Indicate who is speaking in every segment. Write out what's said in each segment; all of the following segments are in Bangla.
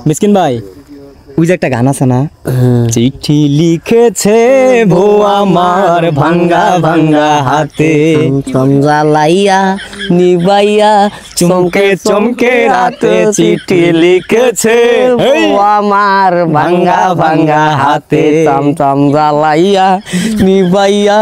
Speaker 1: মিসকিন ভাই ওই যে একটা গান আছে না, চিঠি লিখেছে ভো আমার ভাঙ্গা ভাঙ্গা হাতে,
Speaker 2: জ্বালাইয়া নিবাইয়া
Speaker 1: চমকে চমকে রাতে চিঠি লিখেছে
Speaker 2: ভো আমার ভাঙ্গা ভাঙ্গা হাতে, চমচম জ্বালাইয়া নিবাইয়া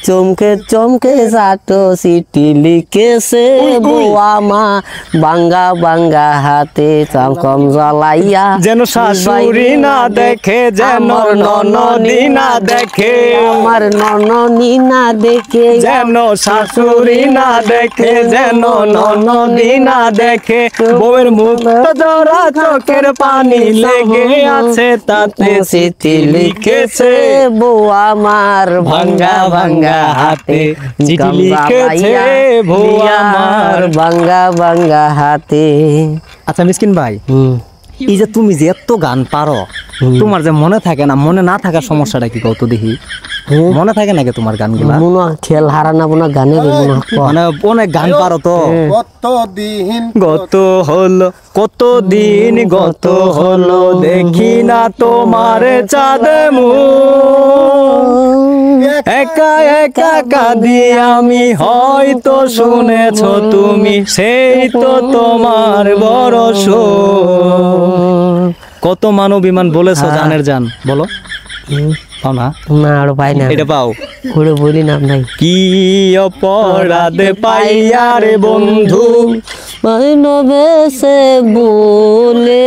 Speaker 2: চমকে চমকে রাতে চিঠি লিখেছে ভো আমার ভাঙ্গা ভাঙ্গা হাতে, চমচম জ্বালাইয়া
Speaker 1: যেন শাশুড়ি না দেখে, যেন ননদি না দেখে,
Speaker 2: আমার ননদি না দেখে,
Speaker 1: যেন শাশুড়ি না দেখে, যেন ননদি না দেখে, বউয়ের মুখ জোড়া চোখের পানি লেগে আছে, তাতে চিঠি লিখেছে
Speaker 2: বউ আমার
Speaker 1: ভাঙ্গা ভাঙ্গা হাতে, চিঠি লিখেছে বউ আমার
Speaker 2: ভাঙ্গা ভাঙ্গা হাতে।
Speaker 1: আচ্ছা মিসকিন ভাই, এই যে তুমি যে এত গান পারো, তোমার যে মনে থাকে না, মনে না থাকার সমস্যাটা কি কত দেখি? মনে থাকে নাকি তোমার গানগুলা?
Speaker 2: মনে খেল হারানা বোনা গানে
Speaker 1: মানে অনেক গান পারো তো। কতদিন গত হলো দেখি না তোমার চাঁদ মুখ, একা একা কাঁদি আমি, হয়তো শুনেছো তুমি, সেই তো তোমার বড় শোক। কত মান অভিমান বলেছো জানের জান, বলো পাও না?
Speaker 2: না আর পাই না,
Speaker 1: এটা পাও
Speaker 2: ঘুরে বলি না নাই।
Speaker 1: কি অপরাধ পাইয়া রে বন্ধু,
Speaker 2: বেসে বলে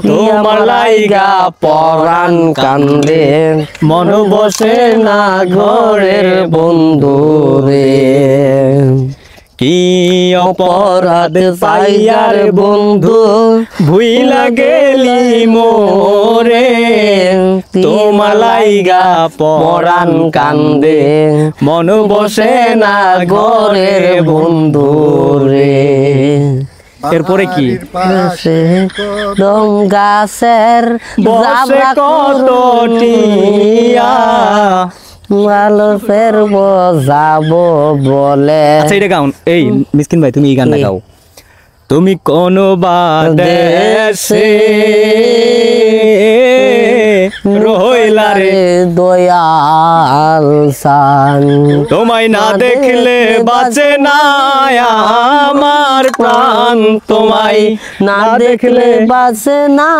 Speaker 1: তোমার লাইগা পরাণ কান্দে, মন বসে না ঘরের বন্ধু রে। কি অপরাধ পাইয়া রে বন্ধু, ভুইলা গেলি মোরে, তোমার লাইগা পরাণ কান্দে, মন বসে না ঘরের বন্ধু রে। এরপরে কি?
Speaker 2: দম গাছের
Speaker 1: বসে কত টিয়া,
Speaker 2: ভালো ফেরব যাব বলে।
Speaker 1: আচ্ছা এটা গাও, এই মিসকিন ভাই তুমি এই গানটা গাও। তুমি কোন বাদেশে রইলা রে
Speaker 2: দয়াল সান,
Speaker 1: তোমায় না দেখলে বাঁচে না আমার প্রাণ, তোমায়
Speaker 2: না দেখলে বাসে না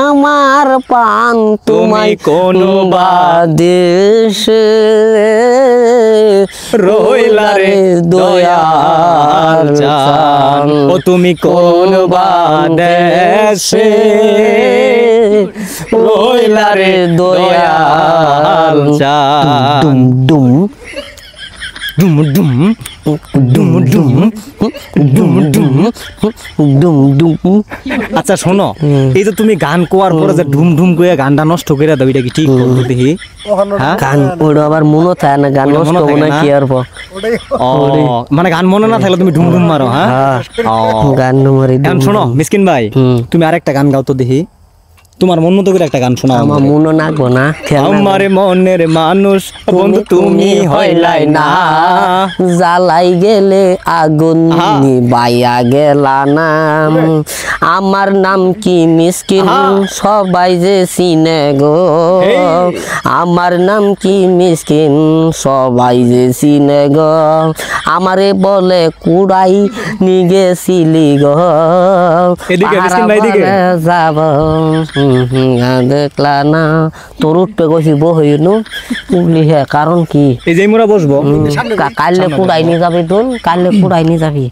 Speaker 2: আমার পান,
Speaker 1: তুমি কোন
Speaker 2: বাদেশে
Speaker 1: রইলা রে দয়াল জান, ও তুমি কোন বাদেশে রইলা রে দয়াল জান।
Speaker 2: ডুম
Speaker 1: ডুম ডুম ডুম ডুম ডুম ডুম।
Speaker 2: ডুম ডুম।
Speaker 1: আচ্ছা শোনো, এই যে তুমি গান কোয়ার পরে যে ঢুম ঢুম করে গানটা নষ্ট করে দাও, এটা কি ঠিক করতে দেখি? হ্যাঁ
Speaker 2: গান ওটা আবার মনে থাকে না, গান নষ্ট হবে না কি আর?
Speaker 1: মানে গান মনে না থাকলে তুমি ঢুম ঢুম মারো? হ্যাঁ
Speaker 2: গান মারি।
Speaker 1: গান শোনো মিসকিন ভাই, তুমি আরেকটা গান গাও তো দেখি, তোমার মন মতো করে একটা গান শোনাও।
Speaker 2: আমার মনে নাকবো না,
Speaker 1: আমার মনের মানুষ বন্ধু তুমি হইলাই না,
Speaker 2: জ্বালাই গেলে আগুন নিবাইয়া গেলা না, আমার নাম কি মিসকিন সবাই যে চিনে গো, আমার নাম কি মিসকিন সবাই যে চিনে গো, আমারে বলে কুড়াই নিগেছিলি গো, যাব দেখলা না, তোর উঠতে গেছি বহিনু উগলি। হ্যাঁ কারণ কি?
Speaker 1: এই যে মোরা বসবো,
Speaker 2: কালে কুড়াই নিয়ে যাবি, তোর কালে কুড়াই নিয়ে যাবি।